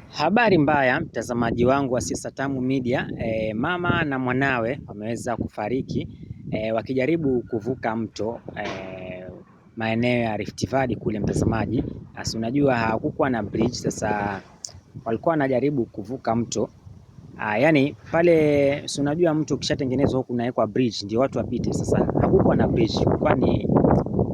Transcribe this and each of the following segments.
Habari mbaya mtazamaji wangu wa Siasa Tamu Media. Mama na mwanawe wameweza kufariki wakijaribu kuvuka mto maeneo ya Rift Valley kule mtazamaji. Asi unajua hakukuwa na bridge, sasa walikuwa wanajaribu kuvuka mto. Yani pale si unajua mto ukishatengenezwa huku unawekwa bridge ndio watu wapite. Sasa hakukuwa na bridge, kwani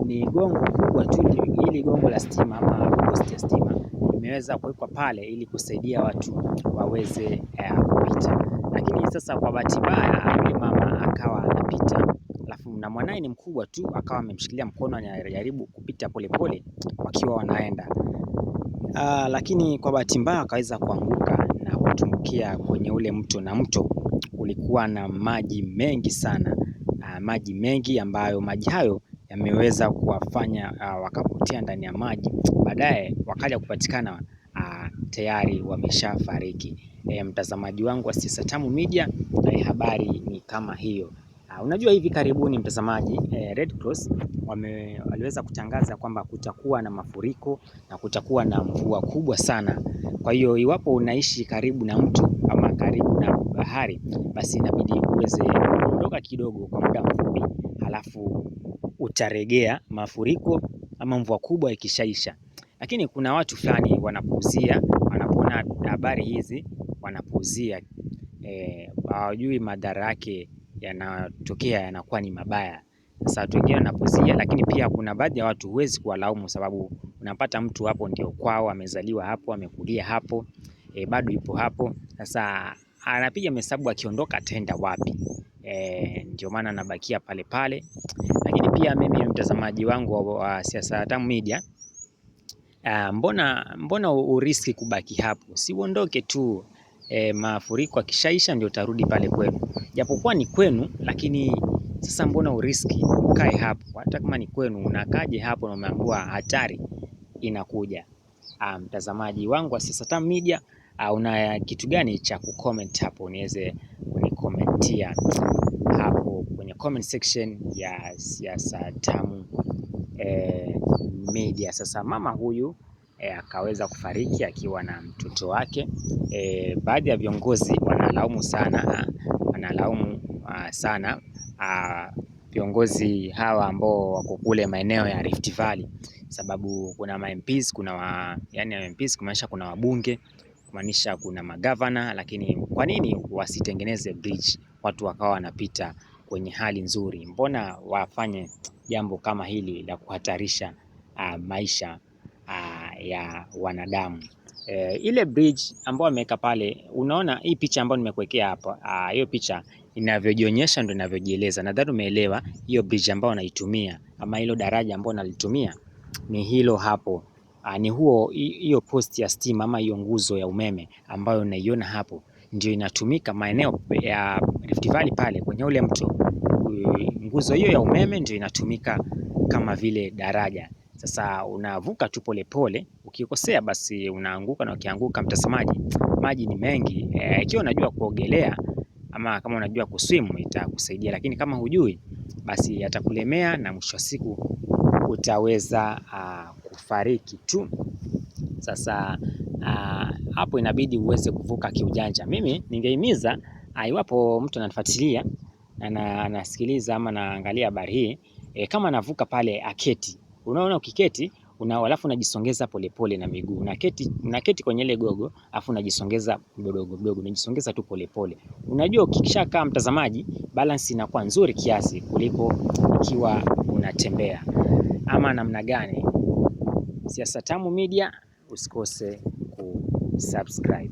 ni gongo kubwa tu, ili gongo la stima ama post ya stima imeweza kuwekwa pale ili kusaidia watu waweze kupita. Lakini sasa kwa bahati mbaya yule mama akawa anapita, alafu na mwanae ni mkubwa tu akawa amemshikilia mkono, anajaribu kupita polepole wakiwa wanaenda. Lakini kwa bahati mbaya akaweza kuanguka na kutumbukia kwenye ule mto, na mto ulikuwa na maji mengi sana, maji mengi ambayo maji hayo yameweza kuwafanya wakapotea ndani ya maji. Baadaye wakaja kupatikana tayari wameshafariki. Mtazamaji wangu wa Siasa Tamu Media, habari ni kama hiyo. Unajua hivi karibuni mtazamaji, Red Cross waliweza kutangaza kwamba kutakuwa na mafuriko na kutakuwa na mvua kubwa sana. Kwa hiyo iwapo unaishi karibu na mto ama karibu na bahari, basi inabidi uweze kuondoka kidogo kwa muda mfupi, halafu utaregea mafuriko ama mvua kubwa ikishaisha. Lakini kuna watu fulani wanapuuzia, wanapoona habari hizi wanapuuzia, hawajui madhara yake yanatokea yanakuwa ni mabaya. Sasa watu wengine wanapuuzia, lakini pia kuna baadhi ya watu huwezi kuwalaumu, sababu unapata mtu hapo ndio kwao, amezaliwa hapo, amekulia hapo, bado yupo hapo. Sasa anapiga mahesabu akiondoka ataenda wapi? Ndio maana anabakia pale pale. Lakini pia mimi mtazamaji wangu wa Siasa Tamu Media, mbona uriski kubaki hapo? Si uondoke tu, mafuriko akishaisha ndio utarudi pale kwenu. Japokuwa ni kwenu, lakini sasa mbona uriski ukae hapo? Hata kama ni kwenu, unakaje hapo na umeambiwa hatari inakuja? Mtazamaji wangu wa Siasa Tamu Media, una kitu gani cha kucomment hapo? Niweze kunikomentia hapo kwenye comment section ya Siasa Tamu Media. Sasa mama huyu akaweza kufariki akiwa na mtoto wake. Baadhi ya viongozi wanalaumu sana viongozi hawa ambao wako kule maeneo ya Rift Valley, sababu kuna MPs, yani MPs kumaanisha kuna wabunge, kumaanisha kuna magavana. Lakini kwa nini wasitengeneze bridge watu wakawa wanapita kwenye hali nzuri? Mbona wafanye jambo kama hili la kuhatarisha maisha ya wanadamu? Ile bridge ambayo wameweka pale, unaona hii picha ambayo nimekuwekea hapa, hiyo picha inavyojionyesha ndio inavyojieleza. Nadhani umeelewa. Hiyo bridge ambayo wanaitumia ama hilo daraja ambalo nalitumia ni hilo hapo, ni hiyo post ya stima ama hiyo nguzo ya umeme ambayo unaiona hapo, ndio inatumika maeneo ya Rift Valley pale kwenye ule mto. Nguzo hiyo ya umeme ndio inatumika kama vile daraja. Sasa unavuka tu polepole, ukikosea basi unaanguka, na ukianguka mtazamaji, maji ni mengi. Ikiwa unajua kuogelea ama kama unajua kuswim itakusaidia, lakini kama hujui basi yatakulemea na mwisho wa siku utaweza kufariki tu. Sasa hapo inabidi uweze kuvuka kiujanja. Mimi ningehimiza iwapo mtu ananifuatilia na anasikiliza ama anaangalia habari hii, kama anavuka pale aketi. Unaona ukiketi alafu unajisongeza polepole na miguu. Unaketi kwenye ile gogo alafu unajisongeza mdogo, unajisongeza tu polepole. Unajua ukishakaa mtazamaji, balance inakuwa nzuri kiasi kuliko ikiwa unatembea. Ama namna gani? Siasa Tamu Media, usikose kusubscribe.